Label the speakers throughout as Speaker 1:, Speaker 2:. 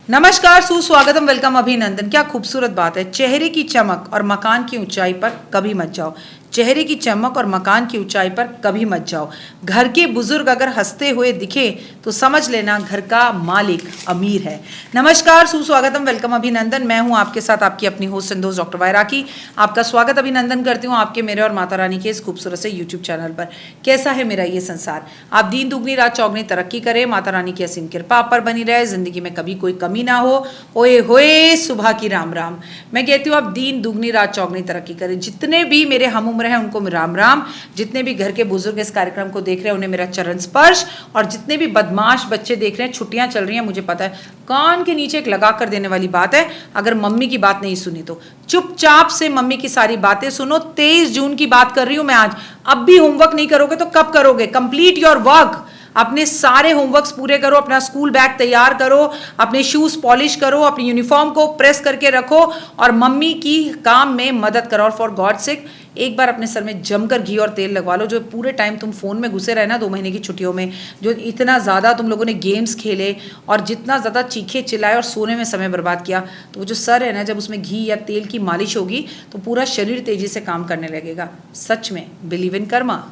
Speaker 1: नमस्कार, सुस्वागतम, वेलकम, अभिनंदन। क्या खूबसूरत बात है। चेहरे की चमक और मकान की ऊंचाई पर कभी मत जाओ। चेहरे की चमक और मकान की ऊंचाई पर कभी मत जाओ। घर के बुजुर्ग अगर हंसते हुए दिखे तो समझ लेना घर का मालिक अमीर है। नमस्कार, सुस्वागतम, वेलकम, अभिनंदन। मैं हूं आपके साथ आपकी अपनी होस्ट संदोष डॉक्टर वायराकी। आपका स्वागत अभिनंदन करती हूं आपके, मेरे और माता रानी के इस खूबसूरत से यूट्यूब चैनल पर। कैसा है मेरा ये संसार। आप दिन दुगनी रात चौगनी तरक्की करें, माता रानी की असीम कृपा आप पर बनी रहे, जिंदगी में कभी कोई कमी ना हो। ओए होए सुबह की राम राम। मैं कहती हूँ आप दिन दुगनी रात चौगनी तरक्की करें। जितने भी मेरे हम उम्र हैं उनको राम राम। जितने भी घर के बुजुर्ग इस कार्यक्रम को देख रहे हैं उन्हें मेरा चरण स्पर्श। और जितने भी बदमाश बच्चे देख रहे हैं, छुट्टियां चल रही हैं, मुझे पता है कान के नीचे एक लगा कर देने वाली बात है। अगर मम्मी की बात नहीं सुनी तो चुपचाप से मम्मी की सारी बातें सुनो। 23 जून की बात कर रही हूं मैं आज। अब भी होमवर्क नहीं करोगे तो कब करोगे। Complete your work. अपने सारे होमवर्क्स पूरे करो, अपना स्कूल बैग तैयार करो, अपने शूज पॉलिश करो, अपनी यूनिफॉर्म को प्रेस करके रखो और मम्मी की काम में मदद करो। और फॉर गॉड सेक एक बार अपने सर में जमकर घी और तेल लगवा लो। जो पूरे टाइम तुम फोन में घुसे रहे ना 2 महीने की छुट्टियों में, जो इतना ज़्यादा तुम लोगों ने गेम्स खेले और जितना ज़्यादा चीखे चिल्लाए और सोने में समय बर्बाद किया, तो वो जो सर है ना, जब उसमें घी या तेल की मालिश होगी तो पूरा शरीर तेजी से काम करने लगेगा। सच में बिलीव इन कर्मा।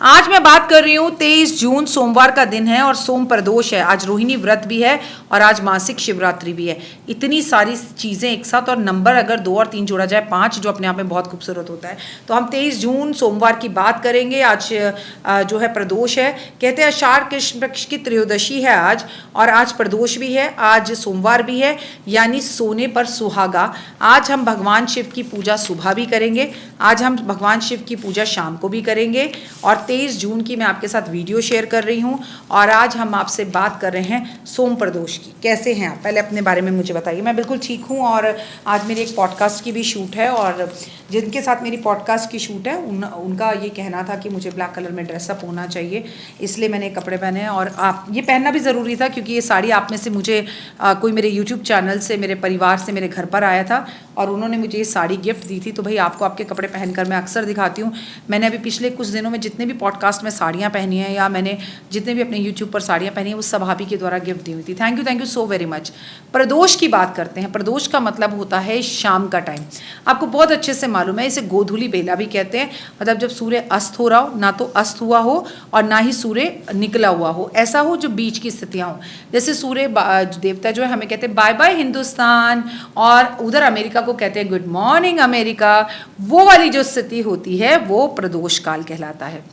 Speaker 1: आज मैं बात कर रही हूँ 23 जून सोमवार का दिन है और सोम प्रदोष है। आज रोहिणी व्रत भी है और आज मासिक शिवरात्रि भी है। इतनी सारी चीज़ें एक साथ, और नंबर अगर 2 और 3 जोड़ा जाए 5, जो अपने आप में बहुत खूबसूरत होता है। तो हम 23 जून सोमवार की बात करेंगे। आज जो है प्रदोष है। कहते हैं आषाढ़ कृष्ण पक्ष की त्रयोदशी है आज, और आज प्रदोष भी है, आज सोमवार भी है, यानी सोने पर सुहागा। आज हम भगवान शिव की पूजा सुबह भी करेंगे, आज हम भगवान शिव की पूजा शाम को भी करेंगे। और 23 जून की मैं आपके साथ वीडियो शेयर कर रही हूँ और आज हम आपसे बात कर रहे हैं सोम प्रदोष की। कैसे हैं आप, पहले अपने बारे में मुझे बताइए। मैं बिल्कुल ठीक हूँ और आज मेरी एक पॉडकास्ट की भी शूट है, और जिनके साथ मेरी पॉडकास्ट की शूट है उनका ये कहना था कि मुझे ब्लैक कलर में ड्रेसअप होना चाहिए, इसलिए मैंने कपड़े पहने हैं। और आप ये पहनना भी ज़रूरी था क्योंकि ये साड़ी आप में से मुझे कोई मेरे यूट्यूब चैनल से, मेरे परिवार से मेरे घर पर आया था और उन्होंने मुझे ये साड़ी गिफ्ट दी थी। तो भाई आपको आपके कपड़े पहनकर मैं अक्सर दिखाती हूँ। मैंने अभी पिछले कुछ दिनों में जितने भी पॉडकास्ट में साड़ियाँ पहनी हैं या मैंने जितने भी अपने यूट्यूब पर साड़ियाँ पहनी हैं वो सब भाभी के द्वारा गिफ्ट दी हुई थी। Thank you so very much. Pradosh की बात करते हैं। प्रदोष का मतलब होता है शाम का टाइम। आपको बहुत अच्छे से मालूम है, इसे गोधूली बेला भी कहते हैं। मतलब जब सूर्य अस्त हो रहा हो, ना तो अस्त हुआ हो और ना ही सूर्य निकला हुआ हो, ऐसा हो जो बीच की स्थितियाँ हो। जैसे सूर्य देवता जो है हमें कहते हैं बाय बाय हिंदुस्तान, और उधर अमेरिका को कहते हैं गुड मॉर्निंग अमेरिका। वो वाली जो स्थिति होती है वो प्रदोष काल कहलाता है।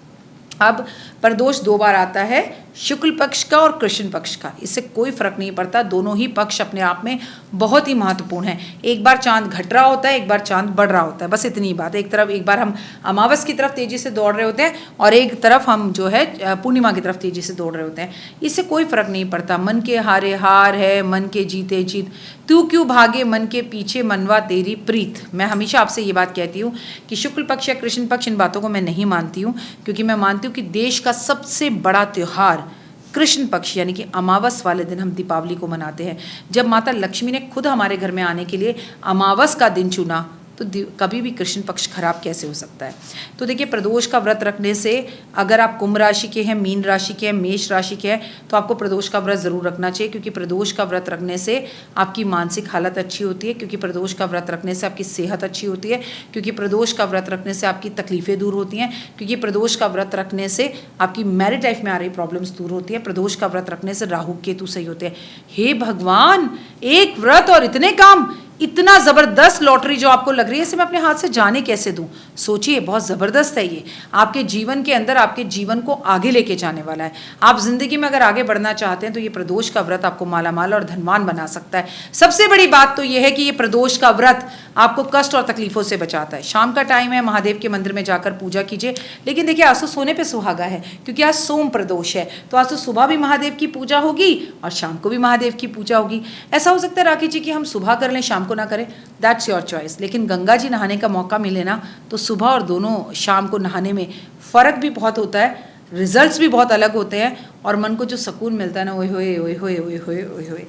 Speaker 1: अब प्रदोष 2 बार आता है, शुक्ल पक्ष का और कृष्ण पक्ष का। इससे कोई फर्क नहीं पड़ता, दोनों ही पक्ष अपने आप में बहुत ही महत्वपूर्ण है। एक बार चांद घट रहा होता है, एक बार चांद बढ़ रहा होता है, बस इतनी बात है। एक बार हम अमावस की तरफ तेजी से दौड़ रहे होते हैं और एक तरफ हम जो है पूर्णिमा की तरफ तेजी से दौड़ रहे होते हैं। इससे कोई फर्क नहीं पड़ता। मन के हारे हार है, मन के जीते जीत, तू क्यों भागे मन के पीछे, मनवा तेरी प्रीत। मैं हमेशा आपसे ये बात कहती हूँ कि शुक्ल पक्ष या कृष्ण पक्ष, इन बातों को मैं नहीं मानती हूँ, क्योंकि मैं मानती हूँ कि देश का सबसे बड़ा त्यौहार कृष्ण पक्ष यानी कि अमावस वाले दिन हम दीपावली को मनाते हैं। जब माता लक्ष्मी ने खुद हमारे घर में आने के लिए अमावस का दिन चुना, तो कभी भी कृष्ण पक्ष खराब कैसे हो सकता है। तो देखिए, प्रदोष का व्रत रखने से, अगर आप कुंभ राशि के हैं, मीन राशि के हैं, मेष राशि के हैं, तो आपको प्रदोष का व्रत ज़रूर रखना चाहिए, क्योंकि प्रदोष का व्रत रखने से आपकी मानसिक हालत अच्छी होती है, क्योंकि प्रदोष का व्रत रखने से आपकी सेहत अच्छी होती है, क्योंकि प्रदोष का व्रत रखने से आपकी तकलीफ़ें दूर होती हैं, क्योंकि प्रदोष का व्रत रखने से आपकी मैरिड लाइफ में आ रही प्रॉब्लम्स दूर होती है, प्रदोष का व्रत रखने से राहु केतु सही होते हैं। हे भगवान, एक व्रत और इतने काम, इतना ज़बरदस्त लॉटरी जो आपको लग रही है, इसे मैं अपने हाथ से जाने कैसे दूं। सोचिए, बहुत ज़बरदस्त है ये। आपके जीवन के अंदर आपके जीवन को आगे लेके जाने वाला है। आप ज़िंदगी में अगर आगे बढ़ना चाहते हैं तो ये प्रदोष का व्रत आपको मालामाल और धनवान बना सकता है। सबसे बड़ी बात तो ये है कि ये प्रदोष का व्रत आपको कष्ट और तकलीफों से बचाता है। शाम का टाइम है, महादेव के मंदिर में जाकर पूजा कीजिए। लेकिन देखिए, आज तो सोने पर सुहागा है, क्योंकि आज सोम प्रदोष है, तो आज तो सुबह भी महादेव की पूजा होगी और शाम को भी महादेव की पूजा होगी। ऐसा हो सकता है राखी जी कि हम सुबह कर लें, शाम को ना करें, दैट्स योर चॉइस। लेकिन गंगा जी नहाने का मौका मिले ना, तो सुबह और दोनों शाम को नहाने में फ़र्क भी बहुत होता है। रिजल्ट्स भी बहुत अलग होते हैं और मन को जो सुकून मिलता है ना, ओए होए ओए होए ओए होए ओए होए।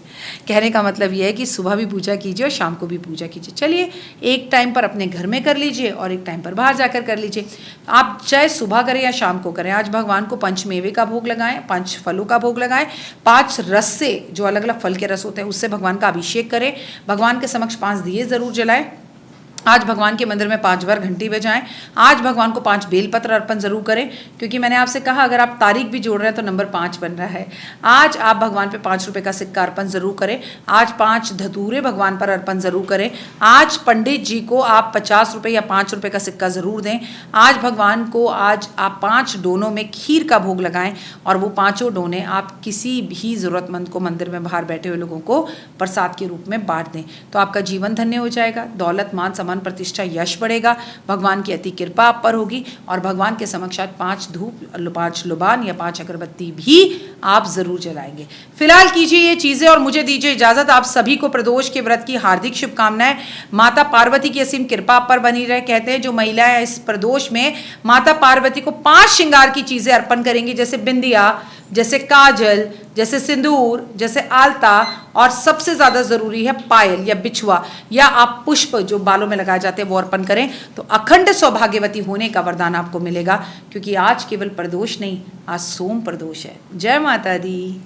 Speaker 1: कहने का मतलब ये है कि सुबह भी पूजा कीजिए और शाम को भी पूजा कीजिए। चलिए, एक टाइम पर अपने घर में कर लीजिए और एक टाइम पर बाहर जाकर कर लीजिए। आप चाहे सुबह करें या शाम को करें, आज भगवान को 5 मेवे का भोग लगाएं, 5 फलों का भोग लगाएं, 5 रस से, जो अलग अलग फल के रस होते हैं उससे भगवान का अभिषेक करें, भगवान के समक्ष 5 दिए ज़रूर जलाएं। आज भगवान के मंदिर में 5 बार घंटी बजाएं। आज भगवान को 5 बेलपत्र अर्पण जरूर करें, क्योंकि मैंने आपसे कहा अगर आप तारीख भी जोड़ रहे हैं तो नंबर 5 बन रहा है। आज आप भगवान पे 5 रुपए का सिक्का अर्पण जरूर करें। आज 5 धतूरे भगवान पर अर्पण जरूर करें। आज पंडित जी को आप 50 रुपए या 5 रुपए का सिक्का जरूर दें। आज भगवान को आज आप 5 डोनों में खीर का भोग लगाएं और वो 5 डोने आप किसी भी जरूरतमंद को, मंदिर में बाहर बैठे हुए लोगों को प्रसाद के रूप में बांट दें। तो आपका जीवन धन्य हो जाएगा, दौलत, मान, सम्मान, प्रतिष्ठा, यश बढ़ेगा, भगवान की अति कृपा आप पर होगी और भगवान के समक्ष 5 धूप, 5 लुबान या 5 अगरबत्ती भी आप जरूर जलाएंगे। फिलहाल कीजिए ये चीजें और मुझे दीजिए इजाजत। आप सभी को प्रदोष के व्रत की हार्दिक शुभकामनाएं। माता पार्वती की असीम कृपा आप पर बनी रहे। कहते हैं जो महिलाएं इस प्रदोष में माता पार्वती को 5 श्रृंगार की चीजें अर्पण करेंगी, जैसे बिंदिया, जैसे काजल, जैसे सिंदूर, जैसे आलता और सबसे ज्यादा जरूरी है पायल या बिछुआ या आप पुष्प जो बालों में लगाए जाते हैं वो अर्पण करें, तो अखंड सौभाग्यवती होने का वरदान आपको मिलेगा। क्योंकि आज केवल प्रदोष नहीं, आज सोम प्रदोष है। जय माता दी।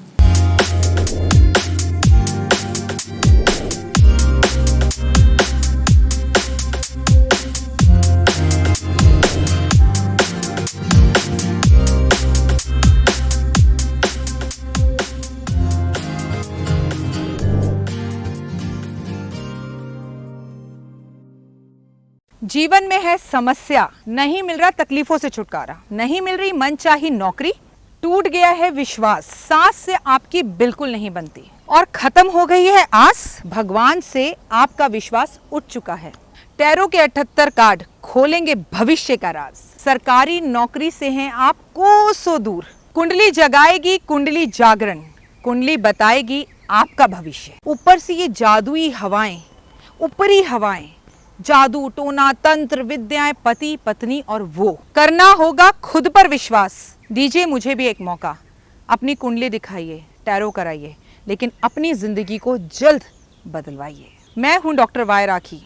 Speaker 2: जीवन में है समस्या, नहीं मिल रहा तकलीफों से छुटकारा, नहीं मिल रही मनचाही नौकरी, टूट गया है विश्वास, सांस से आपकी बिल्कुल नहीं बनती और खत्म हो गई है आस, भगवान से आपका विश्वास उठ चुका है। टैरो के 78 कार्ड खोलेंगे भविष्य का राज। सरकारी नौकरी से हैं आप कोसों दूर। कुंडली जगाएगी कुंडली जागरण, कुंडली बताएगी आपका भविष्य। ऊपर से ये जादुई हवाएं, ऊपरी हवाएं, जादू, टोना, तंत्र, विद्याएं, पति, पत्नी और वो। करना होगा खुद पर विश्वास। दीजिए मुझे भी एक मौका, अपनी कुंडली दिखाइए, टैरो कराइए, लेकिन अपनी जिंदगी को जल्द बदलवाइए। मैं हूं डॉक्टर वाई राखी।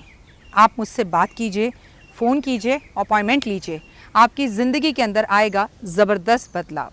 Speaker 2: आप मुझसे बात कीजिए, फ़ोन कीजिए, अपॉइंटमेंट लीजिए। आपकी ज़िंदगी के अंदर आएगा ज़बरदस्त बदलाव।